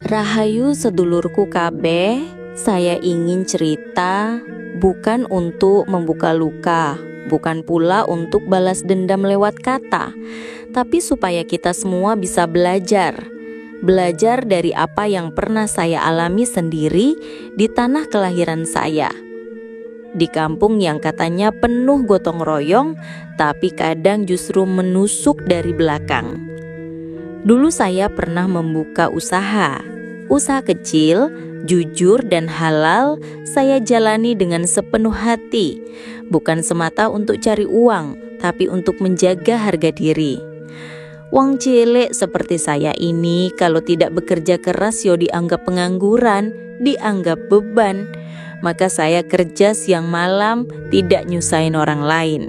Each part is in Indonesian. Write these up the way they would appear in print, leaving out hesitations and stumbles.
Rahayu sedulurku kabeh, saya ingin cerita bukan untuk membuka luka, bukan pula untuk balas dendam lewat kata, tapi supaya kita semua bisa belajar dari apa yang pernah saya alami sendiri di tanah kelahiran saya. Di kampung yang katanya penuh gotong royong, tapi kadang justru menusuk dari belakang. Dulu saya pernah membuka usaha kecil, jujur dan halal saya jalani dengan sepenuh hati, bukan semata untuk cari uang, tapi untuk menjaga harga diri. Wong cilik seperti saya ini kalau tidak bekerja keras yo dianggap pengangguran, dianggap beban. Maka saya kerja siang malam, tidak nyusahin orang lain.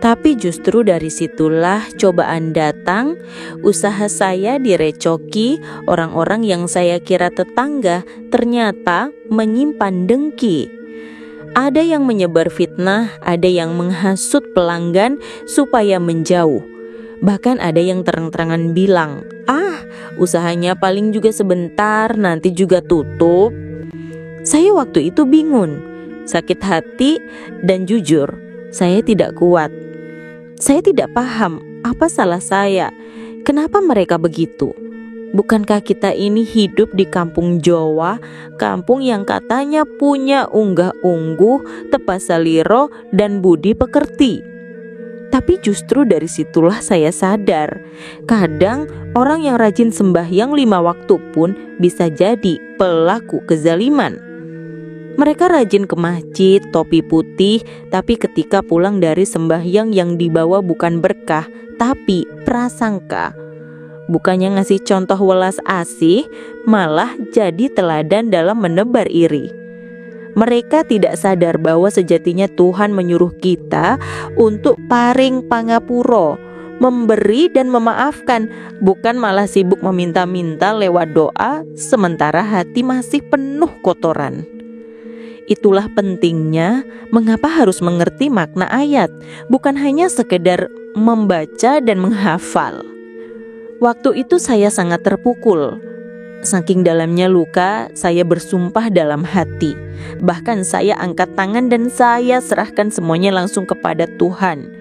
Tapi justru dari situlah cobaan datang, usaha saya direcoki, orang-orang yang saya kira tetangga ternyata menyimpan dengki. Ada yang menyebar fitnah, ada yang menghasut pelanggan supaya menjauh. Bahkan ada yang terang-terangan bilang, usahanya paling juga sebentar, nanti juga tutup. Saya waktu itu bingung, sakit hati dan jujur, saya tidak kuat. Saya tidak paham apa salah saya, kenapa mereka begitu. Bukankah kita ini hidup di kampung Jawa, kampung yang katanya punya unggah-ungguh, tepasaliro dan budi pekerti. Tapi justru dari situlah saya sadar, kadang orang yang rajin sembahyang 5 waktu pun bisa jadi pelaku kezaliman. Mereka rajin ke masjid, topi putih, tapi ketika pulang dari sembahyang yang dibawa bukan berkah, tapi prasangka. Bukannya ngasih contoh welas asih, malah jadi teladan dalam menebar iri. Mereka tidak sadar bahwa sejatinya Tuhan menyuruh kita untuk paring pangapuro, memberi dan memaafkan, bukan malah sibuk meminta-minta lewat doa, sementara hati masih penuh kotoran. Itulah pentingnya mengapa harus mengerti makna ayat, bukan hanya sekedar membaca dan menghafal. Waktu itu saya sangat terpukul. Saking dalamnya luka, saya bersumpah dalam hati. Bahkan saya angkat tangan dan saya serahkan semuanya langsung kepada Tuhan.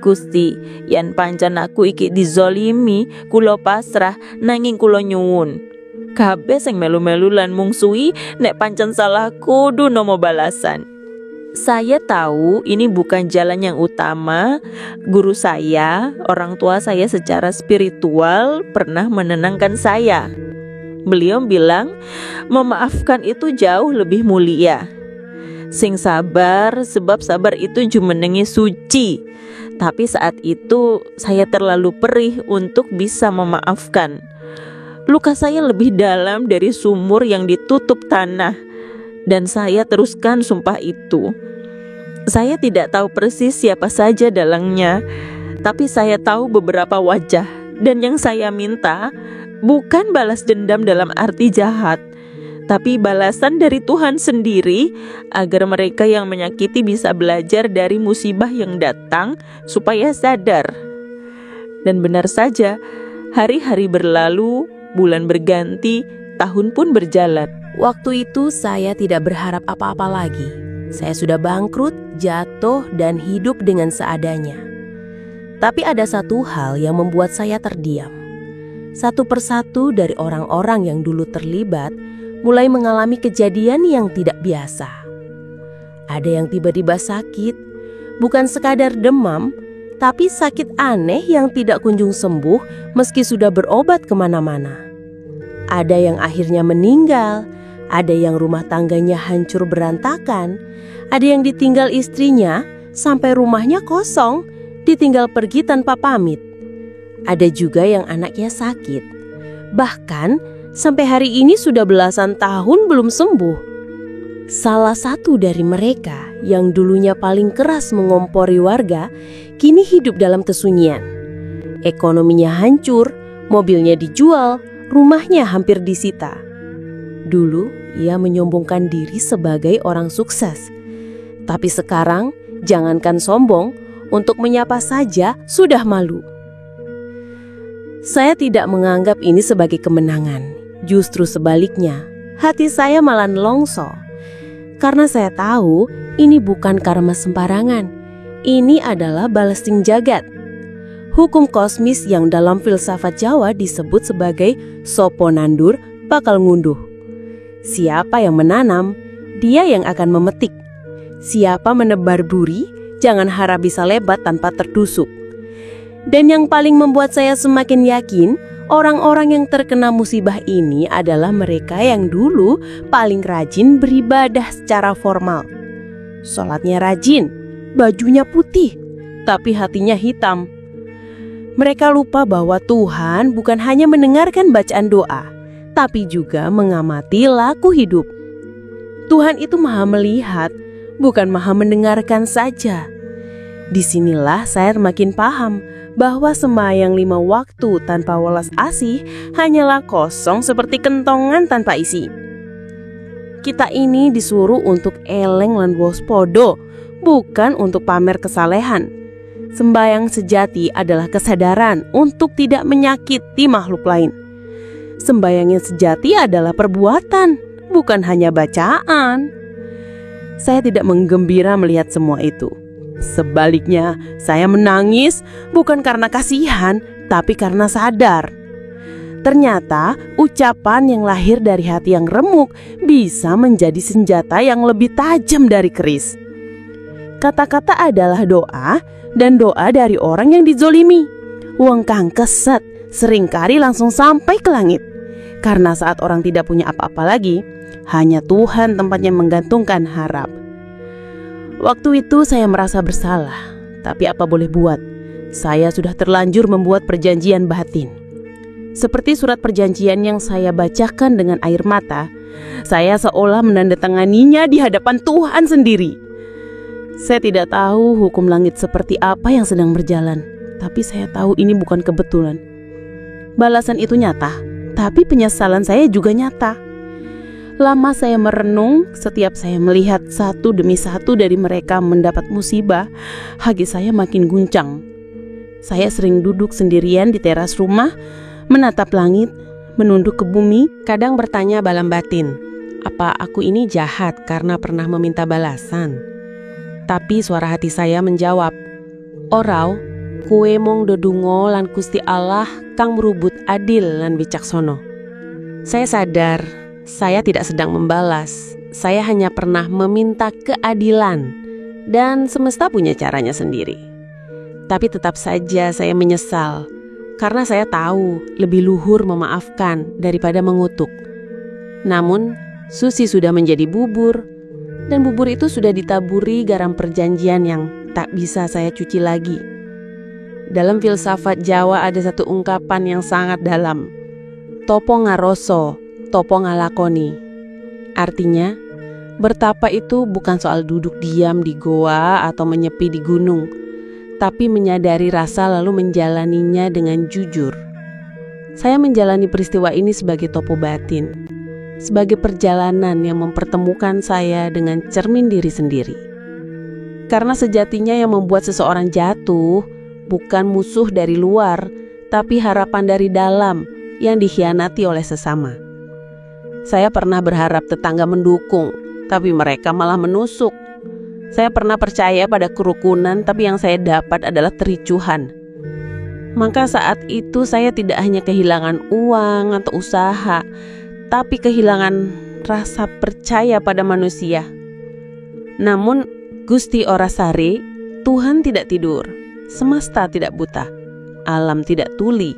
Gusti, yen pancen aku iki dizolimi, kula pasrah nanging kula nyuwun. Kabeh sing melu-melu lan mungsuhi nek pancen salah kudu nomo balasan. Saya tahu ini bukan jalan yang utama. Guru saya, orang tua saya secara spiritual pernah menenangkan saya. Beliau bilang, memaafkan itu jauh lebih mulia. Sing sabar, sebab sabar itu jumenengi suci. Tapi saat itu saya terlalu perih untuk bisa memaafkan. Luka saya lebih dalam dari sumur yang ditutup tanah, dan saya teruskan sumpah itu. Saya tidak tahu persis siapa saja dalangnya, tapi saya tahu beberapa wajah, dan yang saya minta bukan balas dendam dalam arti jahat, tapi balasan dari Tuhan sendiri, agar mereka yang menyakiti bisa belajar dari musibah yang datang supaya sadar. Dan benar saja, hari-hari berlalu, bulan berganti, tahun pun berjalan. Waktu itu saya tidak berharap apa-apa lagi. Saya sudah bangkrut, jatuh, dan hidup dengan seadanya. Tapi ada satu hal yang membuat saya terdiam. Satu persatu dari orang-orang yang dulu terlibat mulai mengalami kejadian yang tidak biasa. Ada yang tiba-tiba sakit, bukan sekadar demam, tapi sakit aneh yang tidak kunjung sembuh meski sudah berobat kemana-mana. Ada yang akhirnya meninggal, ada yang rumah tangganya hancur berantakan, ada yang ditinggal istrinya sampai rumahnya kosong, ditinggal pergi tanpa pamit. Ada juga yang anaknya sakit, bahkan sampai hari ini sudah belasan tahun belum sembuh. Salah satu dari mereka yang dulunya paling keras mengompori warga, kini hidup dalam kesunyian. Ekonominya hancur, mobilnya dijual, rumahnya hampir disita. Dulu ia menyombongkan diri sebagai orang sukses. Tapi sekarang jangankan sombong, untuk menyapa saja sudah malu. Saya tidak menganggap ini sebagai kemenangan. Justru sebaliknya, hati saya malah nelongso. Karena saya tahu ini bukan karma sembarangan. Ini adalah balasing jagat. Hukum kosmis yang dalam filsafat Jawa disebut sebagai sopo nandur bakal ngunduh. Siapa yang menanam, dia yang akan memetik. Siapa menebar duri, jangan harap bisa lebat tanpa tertusuk. Dan yang paling membuat saya semakin yakin, orang-orang yang terkena musibah ini adalah mereka yang dulu paling rajin beribadah secara formal. Sholatnya rajin, bajunya putih, tapi hatinya hitam. Mereka lupa bahwa Tuhan bukan hanya mendengarkan bacaan doa, tapi juga mengamati laku hidup. Tuhan itu maha melihat, bukan maha mendengarkan saja. Disinilah saya makin paham bahwa sembahyang 5 waktu tanpa welas asih hanyalah kosong seperti kentongan tanpa isi. Kita ini disuruh untuk eleng lan waspada, bukan untuk pamer kesalehan. Sembahyang sejati adalah kesadaran untuk tidak menyakiti makhluk lain. Sembahyang yang sejati adalah perbuatan, bukan hanya bacaan. Saya tidak menggembira melihat semua itu. Sebaliknya, saya menangis bukan karena kasihan, tapi karena sadar. Ternyata ucapan yang lahir dari hati yang remuk bisa menjadi senjata yang lebih tajam dari keris. Kata-kata adalah doa, dan doa dari orang yang dizolimi. Wong kang keset seringkali langsung sampai ke langit. Karena saat orang tidak punya apa-apa lagi, hanya Tuhan tempatnya menggantungkan harap. Waktu itu saya merasa bersalah, tapi apa boleh buat, saya sudah terlanjur membuat perjanjian batin. Seperti surat perjanjian yang saya bacakan dengan air mata, saya seolah menandatanganinya di hadapan Tuhan sendiri. Saya tidak tahu hukum langit seperti apa yang sedang berjalan, tapi saya tahu ini bukan kebetulan. Balasan itu nyata, tapi penyesalan saya juga nyata. Lama saya merenung, setiap saya melihat satu demi satu dari mereka mendapat musibah, hati saya makin guncang. Saya sering duduk sendirian di teras rumah, menatap langit, menunduk ke bumi, kadang bertanya dalam batin, apa aku ini jahat karena pernah meminta balasan? Tapi suara hati saya menjawab, Orau, kue mong dodungo lan Gusti Allah kang merubut adil lan bicaksono. Saya sadar, saya tidak sedang membalas, saya hanya pernah meminta keadilan dan semesta punya caranya sendiri. Tapi tetap saja saya menyesal, karena saya tahu lebih luhur memaafkan daripada mengutuk. Namun, sushi sudah menjadi bubur, dan bubur itu sudah ditaburi garam perjanjian yang tak bisa saya cuci lagi. Dalam filsafat Jawa ada satu ungkapan yang sangat dalam, topo ngaroso, topo ngalakoni. Artinya, bertapa itu bukan soal duduk diam di goa atau menyepi di gunung, tapi menyadari rasa lalu menjalaninya dengan jujur. Saya menjalani peristiwa ini sebagai topo batin, sebagai perjalanan yang mempertemukan saya dengan cermin diri sendiri. Karena sejatinya yang membuat seseorang jatuh bukan musuh dari luar, tapi harapan dari dalam yang dikhianati oleh sesama. Saya pernah berharap tetangga mendukung, tapi mereka malah menusuk. Saya pernah percaya pada kerukunan, tapi yang saya dapat adalah kericuhan. Maka saat itu saya tidak hanya kehilangan uang atau usaha, tapi kehilangan rasa percaya pada manusia. Namun Gusti ora sare, Tuhan tidak tidur, semesta tidak buta, alam tidak tuli.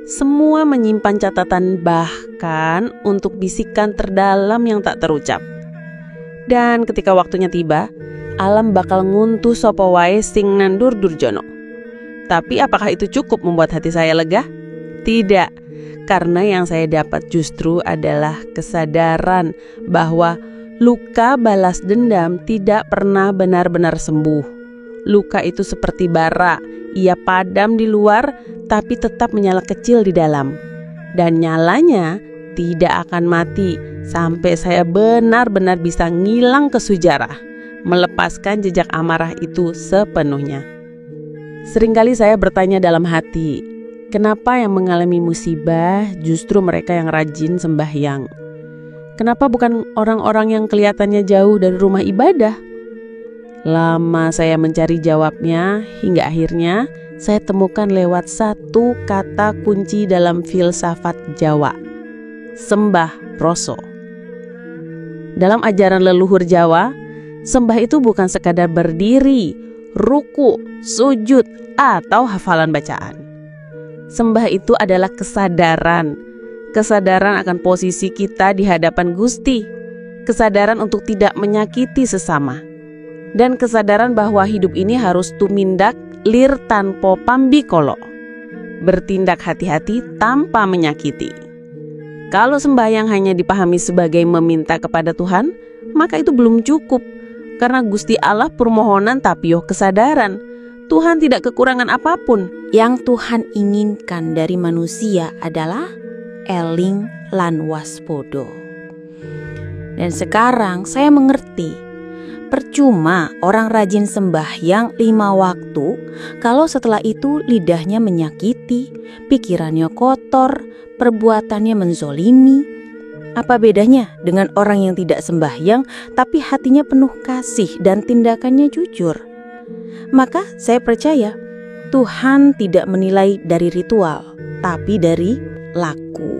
Semua menyimpan catatan, bahkan untuk bisikan terdalam yang tak terucap. Dan ketika waktunya tiba, alam bakal nguntuh sapa wae sing nandur durjono. Tapi apakah itu cukup membuat hati saya lega? Tidak, karena yang saya dapat justru adalah kesadaran bahwa luka balas dendam tidak pernah benar-benar sembuh. Luka itu seperti bara, ia padam di luar tapi tetap menyala kecil di dalam. Dan nyalanya tidak akan mati sampai saya benar-benar bisa ngilang ke sejarah, melepaskan jejak amarah itu sepenuhnya. Seringkali saya bertanya dalam hati, Kenapa yang mengalami musibah justru mereka yang rajin sembahyang? Kenapa bukan orang-orang yang kelihatannya jauh dari rumah ibadah? Lama saya mencari jawabnya hingga akhirnya saya temukan lewat satu kata kunci dalam filsafat Jawa, sembah rasa. Dalam ajaran leluhur Jawa, sembah itu bukan sekadar berdiri, ruku, sujud, atau hafalan bacaan. Sembah itu adalah kesadaran akan posisi kita di hadapan Gusti, kesadaran untuk tidak menyakiti sesama, dan kesadaran bahwa hidup ini harus tumindak lir tanpa pambikolo, bertindak hati-hati tanpa menyakiti. Kalau sembahyang hanya dipahami sebagai meminta kepada Tuhan, maka itu belum cukup, karena Gusti Allah permohonan tapio kesadaran. Tuhan tidak kekurangan apapun. Yang Tuhan inginkan dari manusia adalah eling lan waspodo. Dan sekarang saya mengerti, percuma orang rajin sembahyang 5 waktu kalau setelah itu lidahnya menyakiti, pikirannya kotor, perbuatannya menzolimi. Apa bedanya dengan orang yang tidak sembahyang tapi hatinya penuh kasih dan tindakannya jujur? Maka saya percaya Tuhan tidak menilai dari ritual, tapi dari laku.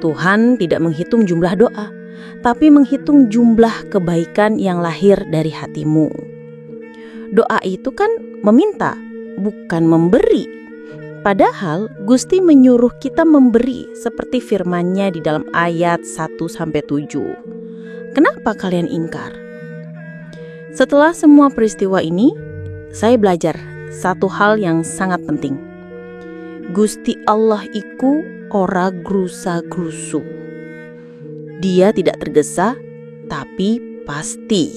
Tuhan tidak menghitung jumlah doa, tapi menghitung jumlah kebaikan yang lahir dari hatimu. Doa itu kan meminta, bukan memberi. Padahal Gusti menyuruh kita memberi seperti firman-Nya di dalam ayat 1-7. Kenapa kalian ingkar? Setelah semua peristiwa ini, saya belajar satu hal yang sangat penting. Gusti Allah iku ora grusa-grusu. Dia tidak tergesa, tapi pasti.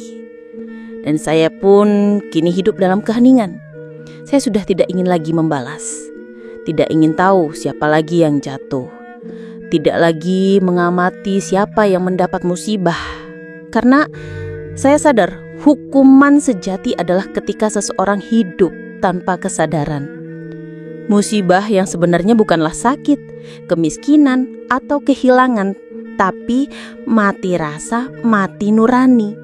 Dan saya pun kini hidup dalam keheningan. Saya sudah tidak ingin lagi membalas. Tidak ingin tahu siapa lagi yang jatuh. Tidak lagi mengamati siapa yang mendapat musibah. Karena saya sadar hukuman sejati adalah ketika seseorang hidup tanpa kesadaran. Musibah yang sebenarnya bukanlah sakit, kemiskinan, atau kehilangan, tapi mati rasa, mati nurani.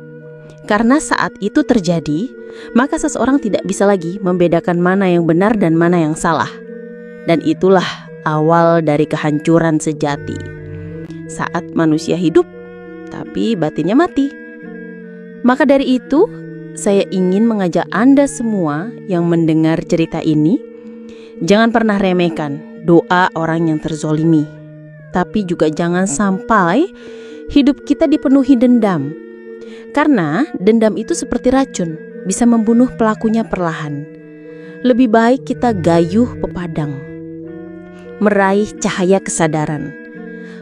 Karena saat itu terjadi, maka seseorang tidak bisa lagi membedakan mana yang benar dan mana yang salah. Dan itulah awal dari kehancuran sejati. Saat manusia hidup, tapi batinnya mati. Maka dari itu, saya ingin mengajak Anda semua yang mendengar cerita ini, jangan pernah remehkan doa orang yang terzolimi. Tapi juga jangan sampai hidup kita dipenuhi dendam. Karena dendam itu seperti racun, bisa membunuh pelakunya perlahan. Lebih baik kita gayuh pepadang, meraih cahaya kesadaran.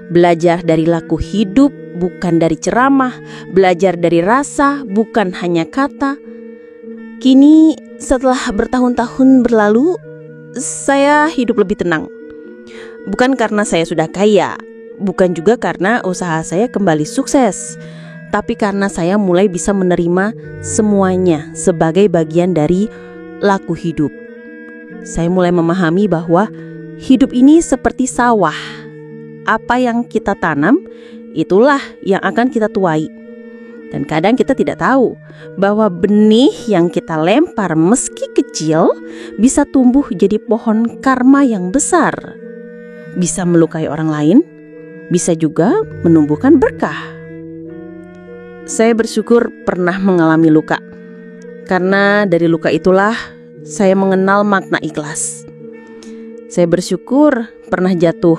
Belajar dari laku hidup, bukan dari ceramah. Belajar dari rasa, bukan hanya kata. Kini setelah bertahun-tahun berlalu, saya hidup lebih tenang. Bukan karena saya sudah kaya, bukan juga karena usaha saya kembali sukses, tapi karena saya mulai bisa menerima semuanya sebagai bagian dari laku hidup. Saya mulai memahami bahwa hidup ini seperti sawah. Apa yang kita tanam, itulah yang akan kita tuai. Dan kadang kita tidak tahu bahwa benih yang kita lempar meski kecil bisa tumbuh jadi pohon karma yang besar. Bisa melukai orang lain, bisa juga menumbuhkan berkah. Saya bersyukur pernah mengalami luka, karena dari luka itulah saya mengenal makna ikhlas. Saya bersyukur pernah jatuh,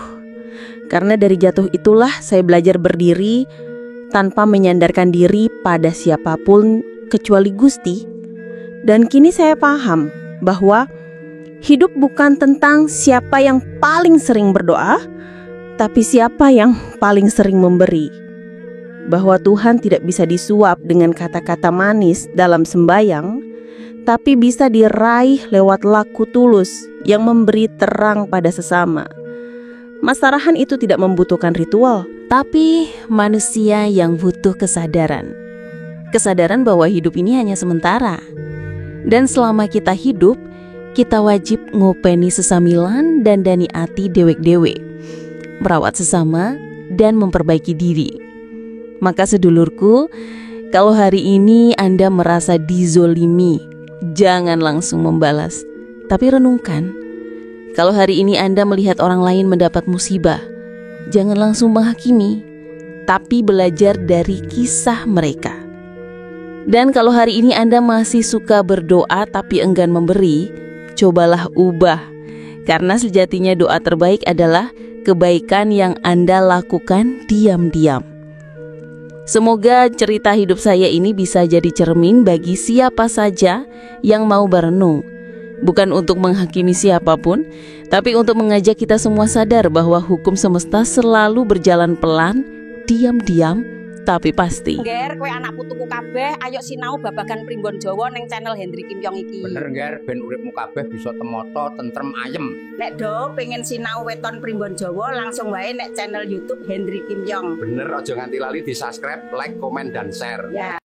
karena dari jatuh itulah saya belajar berdiri tanpa menyandarkan diri pada siapapun kecuali Gusti. Dan kini saya paham bahwa hidup bukan tentang siapa yang paling sering berdoa, tapi siapa yang paling sering memberi. Bahwa Tuhan tidak bisa disuap dengan kata-kata manis dalam sembayang, tapi bisa diraih lewat laku tulus yang memberi terang pada sesama. Masarahan itu tidak membutuhkan ritual, tapi manusia yang butuh kesadaran. Kesadaran bahwa hidup ini hanya sementara. Dan selama kita hidup, kita wajib ngopeni sesamilan dan dani ati dewek-dewek, merawat sesama dan memperbaiki diri. Maka sedulurku, kalau hari ini Anda merasa dizolimi, jangan langsung membalas, tapi renungkan. Kalau hari ini Anda melihat orang lain mendapat musibah, jangan langsung menghakimi, tapi belajar dari kisah mereka. Dan kalau hari ini Anda masih suka berdoa tapi enggan memberi, cobalah ubah. Karena sejatinya doa terbaik adalah kebaikan yang Anda lakukan diam-diam. Semoga cerita hidup saya ini bisa jadi cermin bagi siapa saja yang mau berenung. Bukan untuk menghakimi siapapun, tapi untuk mengajak kita semua sadar bahwa hukum semesta selalu berjalan pelan, diam-diam, tapi pasti. Ngger, kowe anak putuku kabeh, ayo sinau babagan primbon Jawa neng channel Hendri Kim Yong iki. Bener Ngger, ben uripmu kabeh bisa temoto, tentrem, ayem. Nek do pengen sinau weton primbon Jawa, langsung wae nek channel YouTube Hendri Kim Yong. Bener, aja nganti lali di subscribe, like, komen, dan share. Ya.